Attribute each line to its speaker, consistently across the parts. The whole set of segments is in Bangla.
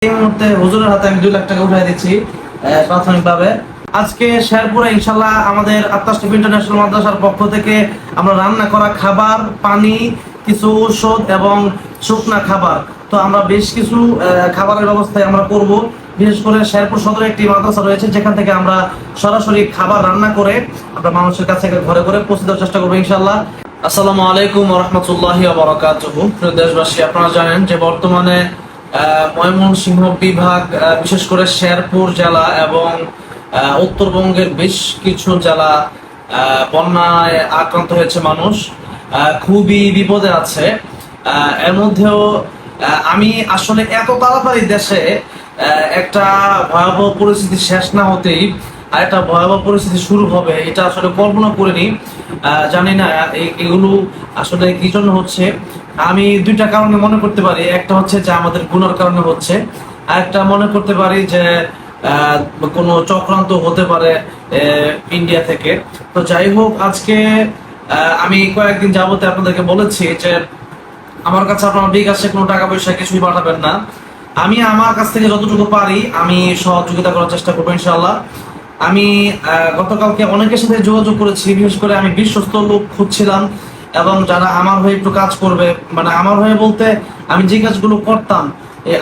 Speaker 1: এই মুহূর্তে হুজুরের হাতে আমি 2 লাখ টাকা উঠাই দিচ্ছি প্রাথমিকভাবে। আজকে শেরপুরে ইনশাল্লাহ আমাদের আত্মাশরীফ ইন্টারন্যাশনাল মাদ্রাসার পক্ষ থেকে আমরা রান্না করা খাবার, পানি, কিছু ঔষধ এবং শুকনা খাবার, তো আমরা বেশ কিছু খাবারের ব্যবস্থায় আমরা করব। বিশেষ করে শেরপুর সদরে একটি মাদ্রাসা রয়েছে যেখান থেকে আমরা সরাসরি খাবার রান্না করে আমরা মানুষের কাছে ঘরে ঘরে পৌঁছে দেওয়ার চেষ্টা করবো ইনশাল্লাহ। আসসালামু আলাইকুম ওয়া রাহমাতুল্লাহি ওয়া বারাকাতুহু। প্রিয় দেশবাসী, আপনারা জানেন যে বর্তমানে ময়মনসিংহ বিভাগ, বিশেষ করে শেরপুর জেলা এবং উত্তরবঙ্গের বেশ কিছু জেলা বন্যায় আক্রান্ত হয়েছে মানুষ, খুবই বিপদে আছে। এর মধ্যেও আমি আসলে এত তাড়াতাড়ি দেশে একটা ভয়াবহ পরিস্থিতি শেষ না হতেই আর একটা ভয়াবহ পরিস্থিতি শুরু হবে এটা আসলে কল্পনা করিনি। জানি না এগুলো আসলে কি জন্য হচ্ছে। আমি 2টা কারণে মনে করতে পারি। একটা হচ্ছে যে আমাদের গুনার কারণে হচ্ছে, আর একটা মনে করতে পারি যে কোনো চক্রান্ত হতে পারে ইন্ডিয়া থেকে। তো যাই হোক, আজকে আমি কয়েকদিন যাবতে আপনাদেরকে বলেছি যে আমার কাছে আপনার বিকাশে কোনো টাকা পয়সা কিছুই পাঠাবেন না। আমি আমার কাছ থেকে যতটুকু পারি আমি সহযোগিতা করার চেষ্টা করবো ইনশাল্লাহ। আমি গতকালকে অনেকের সাথে যোগাযোগ করেছি, বিশেষ করে আমি বিশ্বস্ত লোক খুঁজছিলাম এবং যারা আমার হয়ে একটু কাজ করবে, মানে আমার হয়ে বলতে আমি যে কাজগুলো করতাম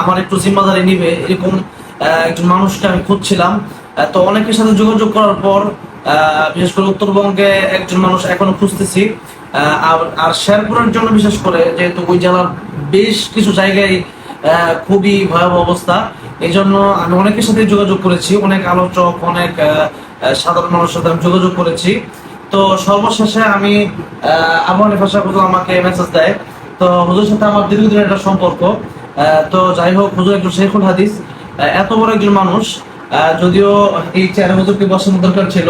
Speaker 1: আমার একটু জিম্মাদারি নিবে, এরকম একজন মানুষকে আমি খুঁজছিলাম। তো অনেকের সাথে যোগাযোগ করার পর বিশেষ করে উত্তরবঙ্গে একজন মানুষ এখনো খুঁজতেছি। আর শেরপুরের জন্য বিশেষ করে যেহেতু ওই জেলার বেশ কিছু জায়গায় খুবই ভয়াবহ অবস্থা, এই জন্য আমি অনেকের সাথে যোগাযোগ করেছি, অনেক আলোচক, অনেক সাধারণ মানুষের সাথে আমি যোগাযোগ করেছি। তো সর্বশেষে আমি আবু হানিফা সাহেব আমাকে মেসেজ দেয়। তো হুজুরের সাথে আমার দীর্ঘদিনের একটা সম্পর্ক। তো যাই হোক, হুজুর একজন শেখুল হাদিস, এত বড় একজন মানুষ, যদিও এই চেয়ারে হুজুরকে বসানোর দরকার ছিল,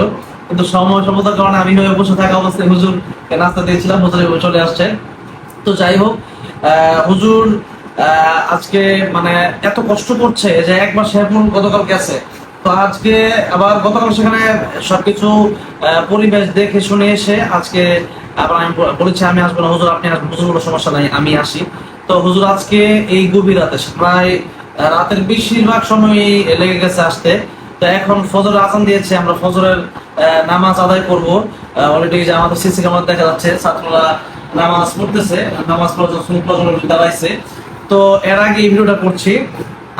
Speaker 1: কিন্তু সময় স্বল্পতার কারণে আমি হয়ে বসে থাকা অবস্থায় হুজুর নাস্তা দিয়েছিলাম, হুজুর চলে আসছে। তো যাই হোক, হুজুর আজকে মানে এত কষ্ট করছে যে একবার শেরপুর গতকাল গেছে, তো আজকে আবার গতকাল সেখানে সবকিছু পরিবেশ দেখে শুনে এসে আজকে আবার আমি বলেছি আমি আসবো না, হুজুর আপনি আসবেন। হুজুর কোনো সমস্যা নাই, আমি আসি। তো হুজুর আজকে এই গভীর রাতে, প্রায় রাতের বেশিরভাগ সময় লেগে গেছে আসতে। তো এখন ফজরের আজান দিয়েছে, আমরা ফজরের নামাজ আদায় করবো। অলরেডি যে আমাদের সিসি ক্যামেরা দেখা যাচ্ছে ছাত্ররা নামাজ পড়তেছে, নামাজ পড়তে দাঁড়াইছে। তো এর আগে এই ভিডিওটা করছি।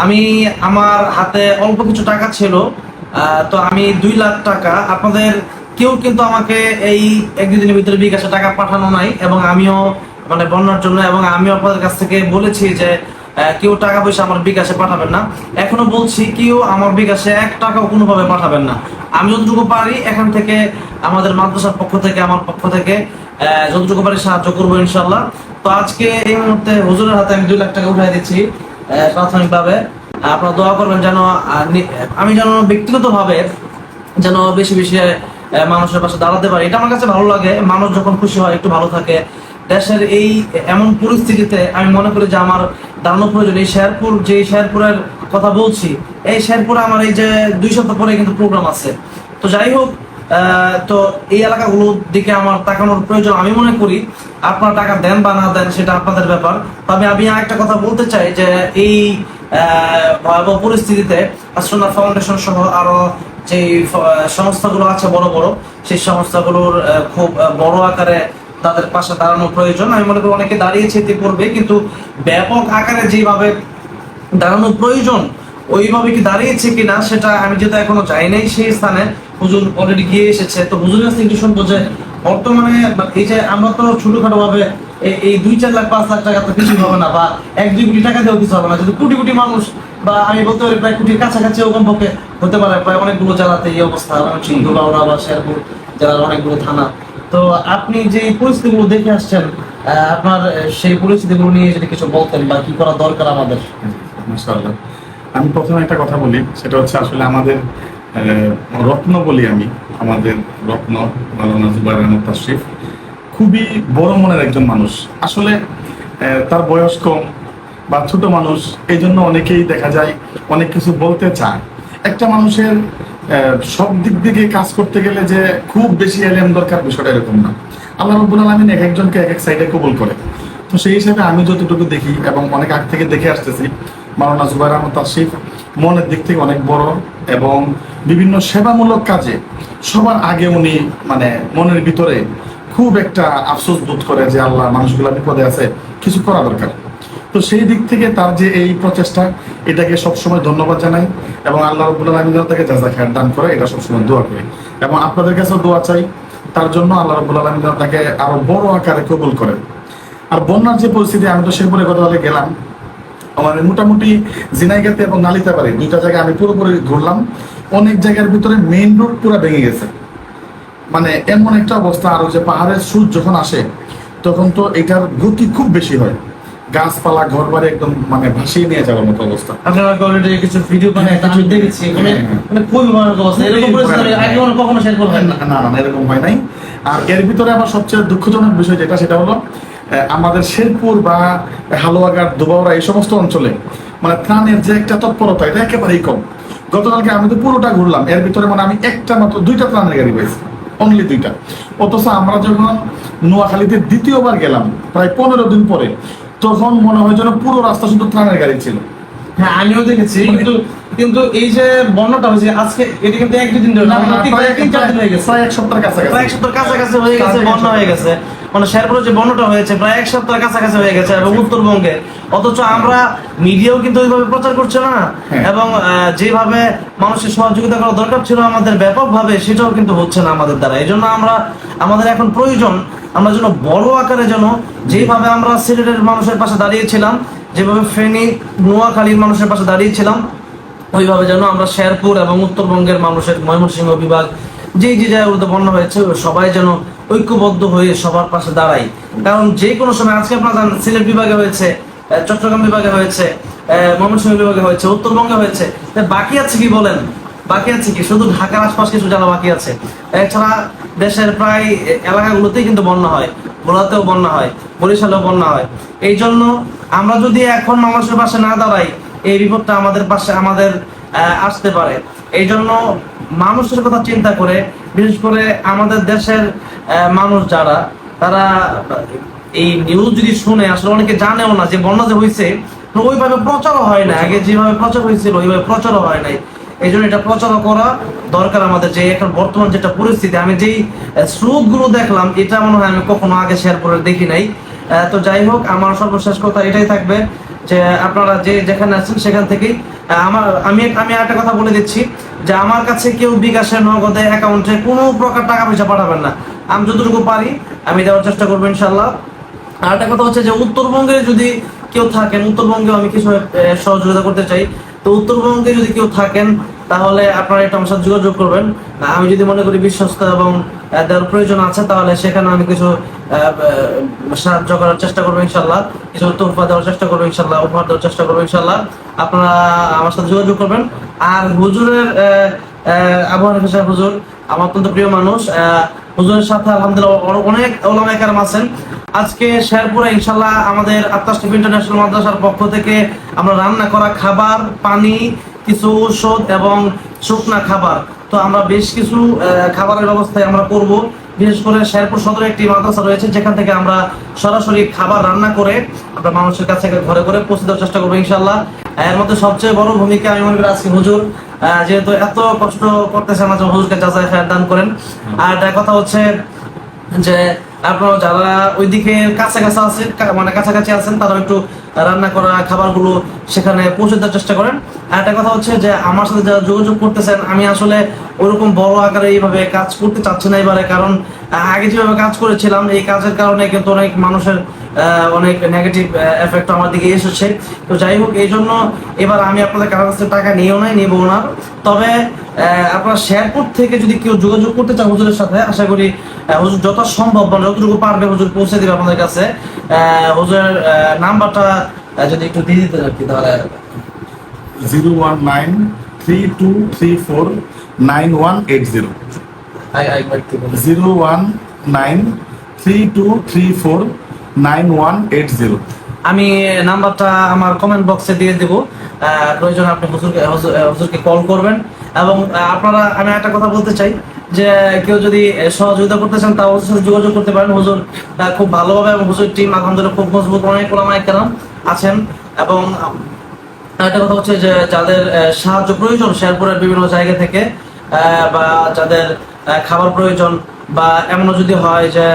Speaker 1: আমি আমার হাতে অল্প কিছু টাকা ছিল, তো আমি 2 লাখ টাকা, আপনাদের কেউ কিন্তু আমাকে এই 1-2 দিনের ভিতরে বিকাশে টাকা পাঠানো নাই, এবং আমিও মানে বন্যার জন্য, এবং আমিও আপনাদের কাছ থেকে বলেছি যে কেউ টাকা পয়সা আমার বিকাশে পাঠাবেন না। এখনো বলছি, কেউ আমার বিকাশে 1 টাকাও কোনোভাবে পাঠাবেন না। আমি যতটুকু পারি এখান থেকে আমাদের মাদ্রাসার পক্ষ থেকে, আমার পক্ষ থেকে যতটুকু পারি সাহায্য করবো ইনশাল্লাহ। তো আজকে এই মুহূর্তে হুজুরের হাতে আমি 2 লাখ টাকা উঠাই দিচ্ছি প্রাথমিকভাবে। আপনারা দোয়া করবেন যেন আমি যেন ব্যক্তিগতভাবে যেন বেশি বেশি মানুষের পাশে দাঁড়াতে পারি। এটা আমার কাছে ভালো লাগে, মানুষ যখন খুশি হয়, একটু ভালো থাকে। দেশের এই এমন পরিস্থিতিতে আমি মনে করি যে আমার দাঁড়ানো প্রয়োজন। এই শেরপুর, যে শেরপুরের কথা বলছি, এই শেরপুরে আমার এই যে 2 সপ্তাহ পরে কিন্তু প্রোগ্রাম আছে। তো যাই হোক, তো এই এলাকাগুলোর দিকে আমার তাকানোর প্রয়োজন আমি মনে করি। আপনারা টাকা দেন বা না দেন সেটা আপনাদের ব্যাপার। তবে আমি আরেকটা কথা বলতে চাই যে এই ভয়াবহ পরিস্থিতিতে আসুন্নাহ ফাউন্ডেশন সহ আরো যে সংস্থাগুলো আছে বড় বড়, সেই সংস্থাগুলোর খুব বড় আকারে তাদের পাশে দাঁড়ানো প্রয়োজন। আমি মনে করি অনেকে দাঁড়িয়েছে ইতিপূর্বে, কিন্তু ব্যাপক আকারে যেভাবে দাঁড়ানো প্রয়োজন ওইভাবে কি দাঁড়িয়েছে কিনা সেটা আমি যেটা এখনো যাই নাই সেই স্থানে। হুজুর অলরেডি গিয়ে এসেছে। তো হুজুরের কাছে একটু শুনবো যে বর্তমানে এই যে আমরা তো ছোটখাটো ভাবে এই 2-4 লাখ 5 লাখ টাকা তো কিছু হবে না, বা 1-2 কোটি টাকা দিয়েও কিছু হবে না। যদি কোটি কোটি মানুষ, বা আমি বলতে পারি প্রায় কোটির কাছাকাছি কমপক্ষে হতে পারে, প্রায় অনেকগুলো জেলাতে এই অবস্থা, সিন্ধু, বাউরা বা শেরপুর জেলার অনেকগুলো থানা। তো আপনি যে পরিস্থিতিগুলো দেখে আসছেন, আপনার সেই পরিস্থিতিগুলো নিয়ে যদি কিছু বলতেন বা কি করা দরকার আমাদের।
Speaker 2: মাশাআল্লাহ। আমি প্রথমে একটা কথা বলি, সেটা হচ্ছে আসলে আমাদের রত্ন বলি আমি, আমাদের রত্ন মাওলানা জুবায়ের আহমদ তাশরিফ খুবই বড় মনের একজন মানুষ। আসলে তার বয়স কম বা ছোট মানুষ, এই জন্য অনেকেই দেখা যায় অনেক কিছু বলতে চায়। একটা মানুষের সব দিক থেকে কাজ করতে গেলে যে খুব বেশি এলেম দরকার, বিষয়টা এরকম না। আল্লাহ রাব্বুল আলামিন এক একজনকে এক এক সাইডে কবুল করে। তো সেই হিসাবে আমি যতটুকু দেখি এবং অনেক আগ থেকে দেখে আসতেছি, মাওলানা জুবাইর আহমদ তাশরিফ মনের দিক থেকে অনেক বড়, এবং বিভিন্ন সেবামূলক কাজে সবার আগে উনি মানে মনের ভিতরে খুব একটা আফসোস বোধ করে যে আল্লাহ, মানুষগুলো বিপদে আছে, কিছু করা দরকার। তো সেই দিক থেকে তার যে এই প্রচেষ্টা, এটাকে সবসময় ধন্যবাদ জানাই, এবং আল্লাহ রাব্বুল আলামিন তাকে জাযা খায়ের দান করে, এটা সবসময় দোয়া করি। এবং আপনাদের কাছেও দোয়া চাই তার জন্য, আল্লাহ রাব্বুল আলামিন তাকে আরো বড় আকারে কবুল করেন। আর বন্যার যে পরিস্থিতি, আমি তো শেরপুরে গতকালে গেলাম, আমার মোটামুটি ঝিনাইগাতি এবং নালিতাবাড়ি দুইটা জায়গায় আমি পুরোপুরি ঘুরলাম। অনেক জায়গার ভিতরে মেইন রোড পুরো ভেঙে গেছে, মানে এমন একটা অবস্থা। আরো যে পাহাড়ের স্রোত যখন আসে তখন তো এটার গতি খুব বেশি হয়, গাছপালা ঘর বাড়ি একদম মানে ভাসিয়ে নিয়ে যাওয়ার মতো অবস্থা।
Speaker 1: আপনারা অলরেডি কিছু ভিডিও বানায় আমি দেখেছি, মানে খুবই ভয়ানক অবস্থা। এরকম পরিস্থিতি আগে কখনো শেয়ার করবেন না?
Speaker 2: না না, এরকম হয় নাই। আর এর ভিতরে আবার সবচেয়ে দুঃখজনক বিষয় যেটা, সেটা হলো আমাদের শেরপুর বা হালুয়াঘাট, দুবাউড়া এই সমস্ত অঞ্চলে মানে ত্রাণের যে একটা তৎপরতা, এটা একেবারেই কম। গতকালকে আমি তো পুরোটা ঘুরলাম, এর ভিতরে মানে আমি একটা মাত্র 2টা ত্রাণের গাড়ি পেয়েছি, অনলি 2টা। অথচ আমরা যখন নোয়াখালীতে দ্বিতীয়বার গেলাম প্রায় 15 দিন পরে, তখন মনে হয় যেন পুরো রাস্তা শুধু ত্রাণের গাড়ি ছিল।
Speaker 1: হ্যাঁ, আমিও দেখেছি, কিন্তু এই যে বন্যাটা হয়েছে আজকে, এটা কিন্তু 1-2 দিন ধরে না, প্রায় 3-4 দিন হয়ে গেছে,
Speaker 2: প্রায় 1 সপ্তাহের কাছাকাছি,
Speaker 1: প্রায় 1 সপ্তাহের কাছাকাছি হয়ে গেছে বন্যা হয়ে গেছে। মানে শেরপুরে যে বন্যাটা হয়েছে প্রায় 1 সপ্তাহের কাছাকাছি হয়ে গেছে, এবং উত্তরবঙ্গে। অথচ আমরা মিডিয়াও কিন্তু ওইভাবে প্রচার করছে না, এবং যেভাবে মানুষের সহযোগিতা করা দরকার ছিল আমাদের ব্যাপকভাবে, সেটাও কিন্তু হচ্ছে না আমাদের দ্বারা। এই জন্য আমাদের এখন প্রয়োজন, আমরা যেন বড় আকারে যেন, যেভাবে আমরা সিলেটের মানুষের পাশে দাঁড়িয়েছিলাম, যেভাবে ফেনী নোয়াখালীর মানুষের পাশে দাঁড়িয়েছিলাম, ওইভাবে যেন আমরা শেরপুর এবং উত্তরবঙ্গের মানুষের, ময়মনসিংহ বিভাগ, যে জায়গাগুলোতে বন্যা হয়েছে, সবাই যেন ঐক্যবদ্ধ হয়ে সবার পাশে দাঁড়াই। কারণ যে কোনো সময়, আজকে আপনারা জানেন সিলেট বিভাগে হয়েছে, চট্টগ্রাম বিভাগে হয়েছে, ময়মনসিংহ বিভাগে হয়েছে, উত্তরবঙ্গে হয়েছে, বাকি আছে কি বলেন? বাকি আছে কি? শুধু ঢাকার আশপাশ কিছু জায়গা বাকি আছে। এছাড়া দেশের প্রায় এলাকাগুলোতেই কিন্তু বন্যা হয়, ভোলাতেও বন্যা হয়, বরিশালেও বন্যা হয়। এই জন্য আমরা যদি এখন মানুষের পাশে না দাঁড়াই, এই বিপদটা আমাদের পাশে আসতে পারে। এই জন্য মানুষের কথা চিন্তা করে, বিশেষ করে আমাদের দেশের মানুষ যারা, তারা এই নিউজ যদি শুনে, আসলে অনেকে জানেও না যে বন্যা যে হয়েছে, ওইভাবে প্রচারও হয় না। আগে যেভাবে প্রচার হয়েছিল ওইভাবে প্রচারও হয় নাই। এই জন্য এটা প্রচার করা দরকার আমাদের। যে এখন বর্তমান যেটা পরিস্থিতি, আমি যেই স্রোতগুলো দেখলাম, এটা মনে হয় আমি কখনো আগে শেয়ার করে দেখি নাই। তো যাই হোক, আমার সর্বশেষ কথা এটাই থাকবে যে আপনারা যেখানে আছেন সেখান থেকেই আমি একটা কথা বলে দিচ্ছি, যে আমার কাছে কেউ বিকাশে, নগদে, অ্যাকাউন্টে কোনো প্রকার টাকা পয়সা পাঠাবেন না। আমি যতটুকু পারি আমি দেওয়ার চেষ্টা করবো ইনশাল্লাহ। আর একটা কথা হচ্ছে যে উত্তরবঙ্গে যদি কেউ থাকেন, উত্তরবঙ্গে আমি কিছু সহযোগিতা করতে চাই। তো উত্তরবঙ্গে যদি কেউ থাকেন, তাহলে আপনারা এটা আমার সাথে যোগাযোগ করবেন। আমি যদি মনে করি বিশ্বস্ত এবং দেওয়ার প্রয়োজন আছে, তাহলে সেখানে আমি কিছু সাহায্য করার চেষ্টা করবো ইনশাল্লাহ, কিছু তোহফা দেওয়ার চেষ্টা করবো ইনশাল্লাহ, উপহার দেওয়ার চেষ্টা করবো ইনশাল্লাহ। আপনারা আমার সাথে যোগাযোগ করবেন। আর হুজুরের আবহাওয়া হুজুর আমার অত্যন্ত প্রিয় মানুষ। হুজুরের সাথে আলহামদুলিল্লাহ অনেক ওলামায়ে কেরাম আছেন। আজকে শেরপুরে ইনশাল্লাহ আমাদের আত্মাশরীফ ইন্টারন্যাশনাল মাদ্রাসার পক্ষ থেকে আমরা রান্না করা খাবার, পানি, কিছু ঔষধ এবং শুকনা খাবার, তো আমরা বেশ কিছু খাবারের ব্যবস্থায় আমরা করব। বিশেষ করে শেরপুর সদরে একটি মাদ্রাসা রয়েছে, যেখান থেকে আমরা সরাসরি খাবার রান্না করে আমরা মানুষের কাছে ঘরে ঘরে পৌঁছে দেওয়ার চেষ্টা করবো ইনশাল্লাহ। এর মধ্যে সবচেয়ে বড় ভূমিকা আমি মনে করি আজকে হুজুর, যেহেতু এত কষ্ট করতেছেন, হুজুরকে যাচাই খায়ের দান করেন। আর একটা কথা হচ্ছে যে আপনারা যারা ওইদিকে কাছাকাছি আছেন, মানে কাছাকাছি আছেন, তারা একটু রান্না করা খাবারগুলো সেখানে পৌঁছে দেওয়ার চেষ্টা করেন। আর একটা কথা হচ্ছে যে আমার সাথে যারা যোগাযোগ করতেছেন, আমি আসলে ওরকম বড় আকারে এইভাবে কাজ করতে চাচ্ছি না এবারে, কারণ আগে যেভাবে কাজ করেছিলাম, এই কাজের কারণে কিন্তু অনেক মানুষের অনেক নেগেটিভ এফেক্ট আমার দিকে এসেছে। তো যাই হোক, এই জন্য এবার আমি আপনাদের কারো কাছে টাকা নিয়েও নাই, নেবো না। তবে আপনারা শেরপুর থেকে যদি কেউ যোগাযোগ করতে চান হুজুরের সাথে, আশা করি হুজুর যত সম্ভব, মানে যতটুকু পারবে হুজুর পৌঁছে দিবে আপনাদের কাছে। হুজুরের নাম্বারটা যদি একটু দিয়ে দিতে আর কি, তাহলে
Speaker 2: 01932349180 01932349180।
Speaker 1: আমি নাম্বারটা আমার কমেন্ট বক্সে দিয়ে দেব, প্রয়োজন আপনি হুজুরকে কল করবেন। এবং আপনারা, আমি একটা কথা বলতে চাই যে কেউ যদি সহযোগিতা করতে চান, তাও হুজুরের সাথে যোগাযোগ করতে পারেন। হুজুর খুব ভালোভাবে, এবং হুজুর টিম আলহামদুলিল্লাহ খুব মজবুত, অনেক ওলামায়ে কেরাম আছেন। এবং একটা কথা হচ্ছে যে যাদের সাহায্য প্রয়োজন শেরপুরের বিভিন্ন জায়গা থেকে বা যাদের খাবার প্রয়োজন বা এমনও যদি হয় যে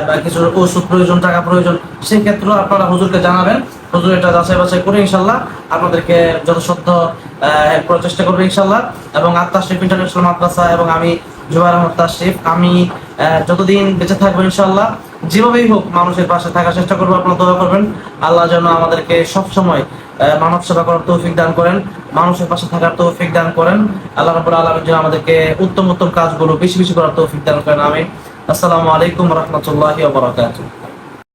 Speaker 1: বা কিছু ওষুধ প্রয়োজন, টাকা প্রয়োজন, সেই ক্ষেত্রেও আপনারা হুজুরকে জানাবেন। হুজুর এটা যাচাই বাছাই করে ইনশাল্লাহ আপনাদেরকে যথাসাধ্য হেল্প করার চেষ্টা করবে ইনশাল্লাহ। এবং আত্মাশরিফ ইন্টারন্যাশনাল মাদ্রাসা এবং আমি জুবাইর আহমদ তাশরিফ, আমি যতদিন বেঁচে থাকবো ইনশাল্লাহ যেভাবেই হোক মানুষের পাশে থাকার চেষ্টা করবো। আপনারা দোয়া করবেন আল্লাহ যেন আমাদেরকে সবসময় মানব সেবা করার তৌফিক দান করেন, মানুষের পাশে থাকার তৌফিক দান করেন। আল্লাহ রাব্বুল আলামিন যেন আমাদেরকে উত্তম উত্তম কাজগুলো বেশি বেশি করার তৌফিক দান করেন। আমিন। আসসালামু আলাইকুম ওয়া রাহমাতুল্লাহি ওয়া বারাকাতুহু।